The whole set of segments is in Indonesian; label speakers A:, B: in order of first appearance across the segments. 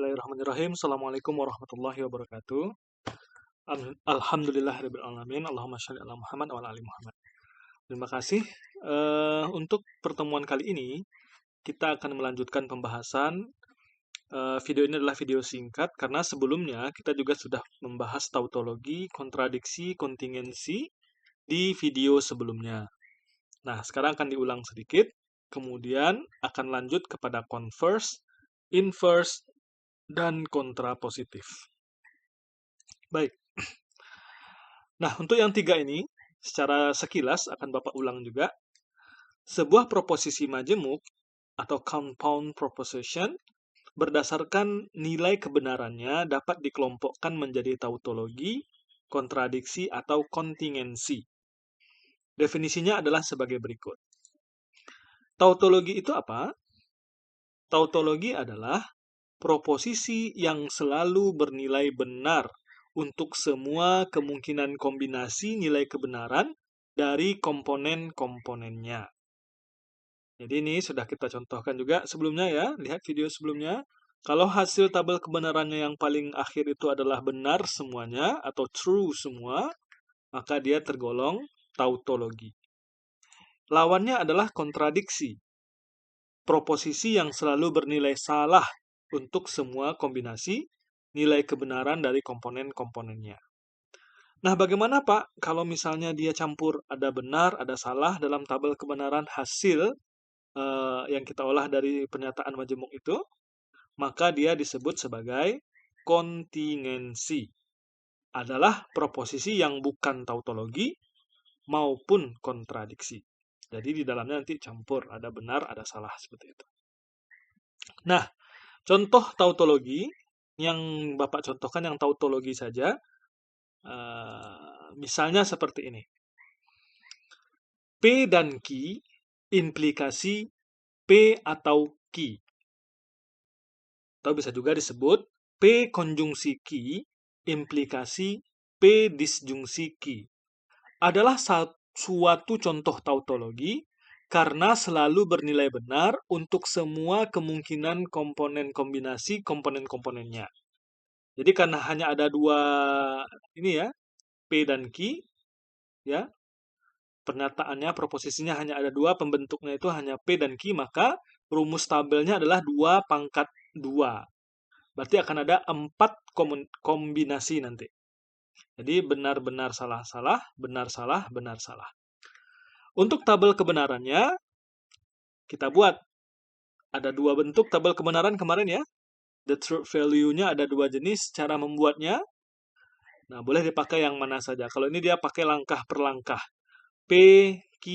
A: Bismillahirrahmanirrahim. Assalamualaikum warahmatullahi wabarakatuh. Alhamdulillahirabbil alamin. Allahumma shalli ala Muhammad wa ala ali Muhammad. Terima kasih. Untuk pertemuan kali ini kita akan melanjutkan pembahasan. Video ini adalah video singkat karena sebelumnya kita juga sudah membahas tautologi, kontradiksi, kontingensi di video sebelumnya. Nah, sekarang akan diulang sedikit. Kemudian akan lanjut kepada converse, inverse, dan kontrapositif. Baik. Nah, untuk yang tiga ini, secara sekilas akan Bapak ulang juga. Sebuah proposisi majemuk atau compound proposition berdasarkan nilai kebenarannya dapat dikelompokkan menjadi tautologi, kontradiksi, atau kontingensi. Definisinya adalah sebagai berikut. Tautologi itu apa? Tautologi adalah proposisi yang selalu bernilai benar untuk semua kemungkinan kombinasi nilai kebenaran dari komponen-komponennya. Jadi ini sudah kita contohkan juga sebelumnya ya, lihat video sebelumnya. Kalau hasil tabel kebenarannya yang paling akhir itu adalah benar semuanya atau true semua, maka dia tergolong tautologi. Lawannya adalah kontradiksi. Proposisi yang selalu bernilai salah untuk semua kombinasi nilai kebenaran dari komponen-komponennya. Nah, bagaimana Pak kalau misalnya dia campur ada benar, ada salah dalam tabel kebenaran hasil yang kita olah dari pernyataan majemuk itu? Maka dia disebut sebagai kontingensi. Adalah proposisi yang bukan tautologi maupun kontradiksi. Jadi di dalamnya nanti campur, ada benar, ada salah, seperti itu. Nah, contoh tautologi yang Bapak contohkan yang tautologi saja, misalnya seperti ini. P dan Q implikasi P atau Q. Atau bisa juga disebut P konjungsi Q implikasi P disjungsi Q. Adalah suatu contoh tautologi karena selalu bernilai benar untuk semua kemungkinan komponen kombinasi komponen-komponennya. Jadi karena hanya ada dua ini ya, P dan Q, ya, pernyataannya, proposisinya hanya ada dua, pembentuknya itu hanya P dan Q, maka rumus tabelnya adalah 2 pangkat 2. Berarti akan ada 4 kombinasi nanti. Jadi benar-benar salah-salah, benar-salah, benar-salah. Untuk tabel kebenarannya, kita buat. Ada dua bentuk tabel kebenaran kemarin ya. The truth value-nya ada dua jenis, cara membuatnya. Nah, boleh dipakai yang mana saja. Kalau ini dia pakai langkah per langkah. P, Q,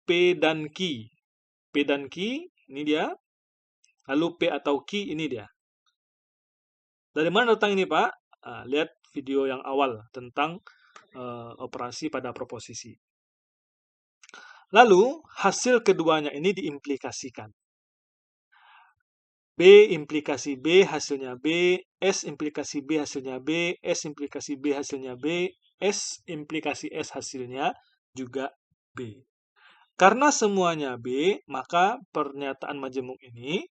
A: P, dan Q. P dan Q, ini dia. Lalu P atau Q, ini dia. Dari mana datang ini, Pak? Lihat video yang awal tentang operasi pada proposisi. Lalu, hasil keduanya ini diimplikasikan. B implikasi B hasilnya B, S implikasi B hasilnya B, S implikasi B hasilnya B, S implikasi S hasilnya juga B. Karena semuanya B, maka pernyataan majemuk ini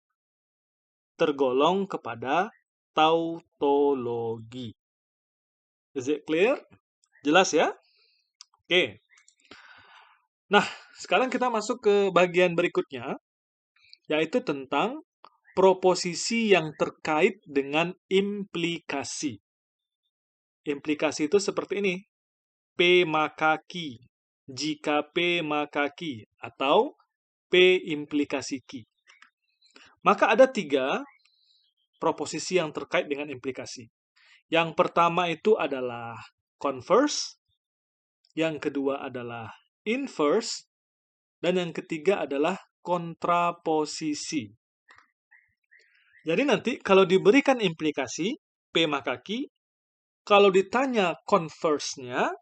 A: tergolong kepada tautologi. Is it clear? Jelas ya? Oke. Nah, sekarang kita masuk ke bagian berikutnya, yaitu tentang proposisi yang terkait dengan implikasi. Implikasi itu seperti ini. P maka Q. Jika P maka Q. Atau P implikasi Q. Maka ada 3 proposisi yang terkait dengan implikasi. Yang pertama itu adalah converse. Yang kedua adalah inverse. Dan yang ketiga adalah kontraposisi. Jadi nanti kalau diberikan implikasi, P maka Q, kalau ditanya converse-nya,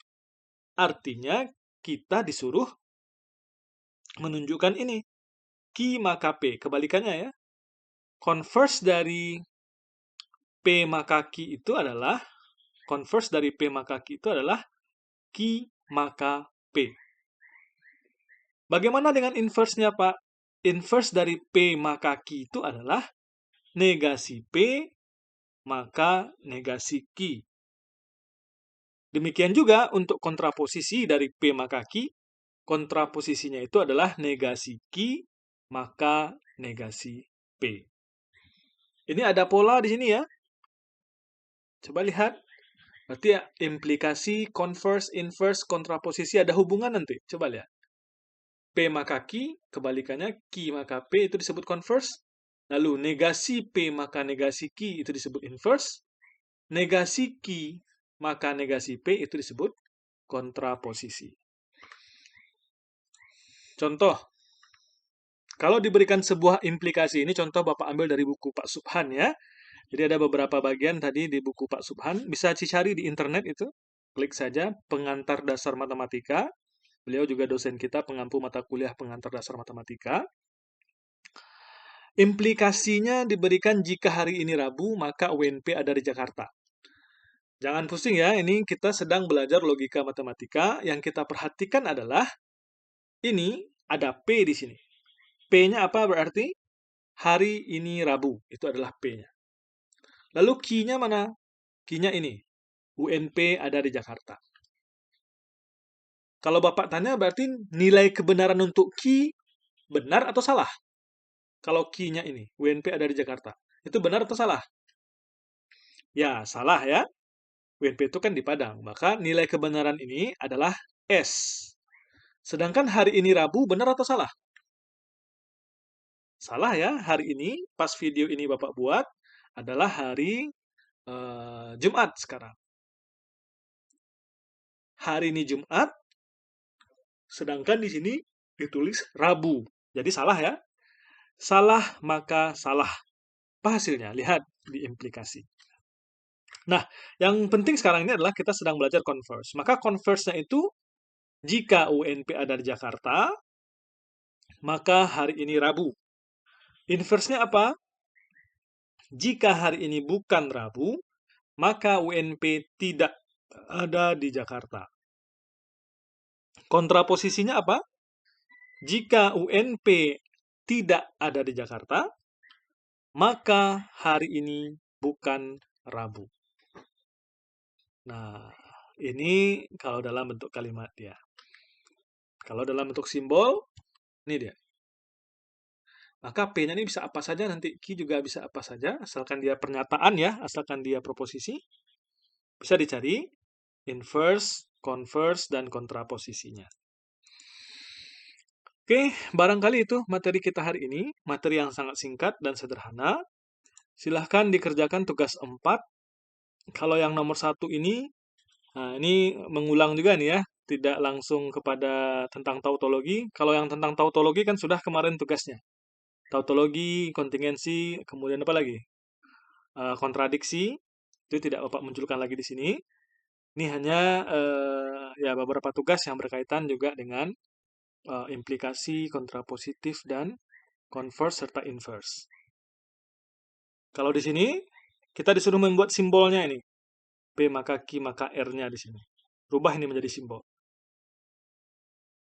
A: artinya kita disuruh menunjukkan ini. Q maka P, kebalikannya ya. Converse dari P maka Q itu adalah, converse dari P maka Q itu adalah Q maka P. Bagaimana dengan inverse-nya, Pak? Inverse dari P maka Q itu adalah negasi P maka negasi Ki. Demikian juga untuk kontraposisi dari P maka Ki, kontraposisinya itu adalah negasi Ki, maka negasi P. Ini ada pola di sini ya. Coba lihat. Berarti ya, implikasi, converse, inverse, kontraposisi ada hubungan nanti. Coba lihat. P maka Ki, kebalikannya Ki maka P itu disebut converse. Lalu negasi P maka negasi Ki itu disebut inverse. Negasi Ki maka negasi P itu disebut kontraposisi. Contoh, kalau diberikan sebuah implikasi ini, contoh Bapak ambil dari buku Pak Subhan ya. Jadi ada beberapa bagian tadi di buku Pak Subhan, bisa dicari di internet itu. Klik saja pengantar dasar matematika. Beliau juga dosen kita pengampu mata kuliah pengantar dasar matematika. Implikasinya diberikan jika hari ini Rabu, maka UNP ada di Jakarta. Jangan pusing ya, ini kita sedang belajar logika matematika. Yang kita perhatikan adalah ini ada P di sini. P-nya apa berarti? Hari ini Rabu, itu adalah P-nya. Lalu Q-nya mana? Q-nya ini. UNP ada di Jakarta. Kalau Bapak tanya berarti nilai kebenaran untuk Q benar atau salah? Kalau Q-nya ini, UNP ada di Jakarta. Itu benar atau salah? Ya, salah ya. UNP itu kan di Padang, maka nilai kebenaran ini adalah S. Sedangkan hari ini Rabu, benar atau salah? Salah ya, hari ini, pas video ini Bapak buat, adalah hari Jumat sekarang. Hari ini Jumat, sedangkan di sini ditulis Rabu. Jadi salah ya. Salah maka salah. Apa hasilnya? Lihat di implikasi. Nah, yang penting sekarang ini adalah kita sedang belajar converse. Maka converse-nya itu, jika UNP ada di Jakarta, maka hari ini Rabu. Inverse-nya apa? Jika hari ini bukan Rabu, maka UNP tidak ada di Jakarta. Kontraposisinya apa? Jika UNP tidak ada di Jakarta, maka hari ini bukan Rabu. Nah, ini kalau dalam bentuk kalimat ya. Kalau dalam bentuk simbol, ini dia. Maka P-nya ini bisa apa saja, nanti Q juga bisa apa saja, asalkan dia pernyataan ya, asalkan dia proposisi. Bisa dicari inverse, converse, dan kontraposisinya. Oke, barangkali itu materi kita hari ini, materi yang sangat singkat dan sederhana. Silahkan dikerjakan tugas 4. Kalau yang nomor 1 ini, nah ini mengulang juga nih ya, tidak langsung kepada tentang tautologi. Kalau yang tentang tautologi kan sudah kemarin tugasnya. Tautologi, kontingensi, kemudian apa lagi? Kontradiksi, itu tidak Bapak munculkan lagi di sini. Ini hanya ya beberapa tugas yang berkaitan juga dengan implikasi, kontrapositif, dan converse serta inverse. Kalau di sini kita disuruh membuat simbolnya ini. P maka Q maka R-nya di sini. Rubah ini menjadi simbol.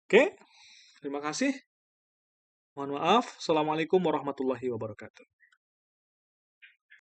A: Oke, terima kasih. Mohon maaf. Assalamualaikum warahmatullahi wabarakatuh.